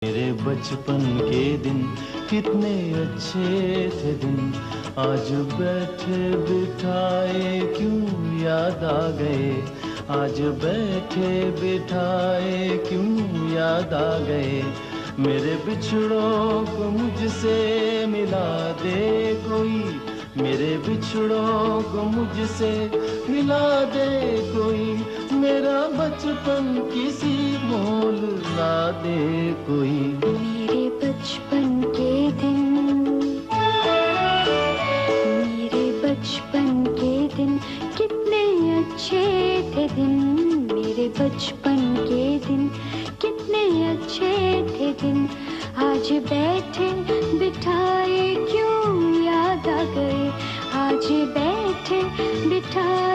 मेरे बचपन के दिन कितने अच्छे थे दिन, आज बैठे बिठाए क्यों याद आ गए। आज बैठे बिठाए क्यों याद आ गए। मेरे बिछड़ों को मुझसे मिला दे कोई, मेरे बिछड़ों को मुझसे मिला दे कोई। मेरा बचपन किसी मोल ला दे कोई। मेरे बचपन के दिन, मेरे बचपन के दिन कितने अच्छे थे दिन। मेरे बचपन के दिन कितने अच्छे थे दिन, आज बैठे बिठाए क्यों याद आ गए। आज बैठे बिठाए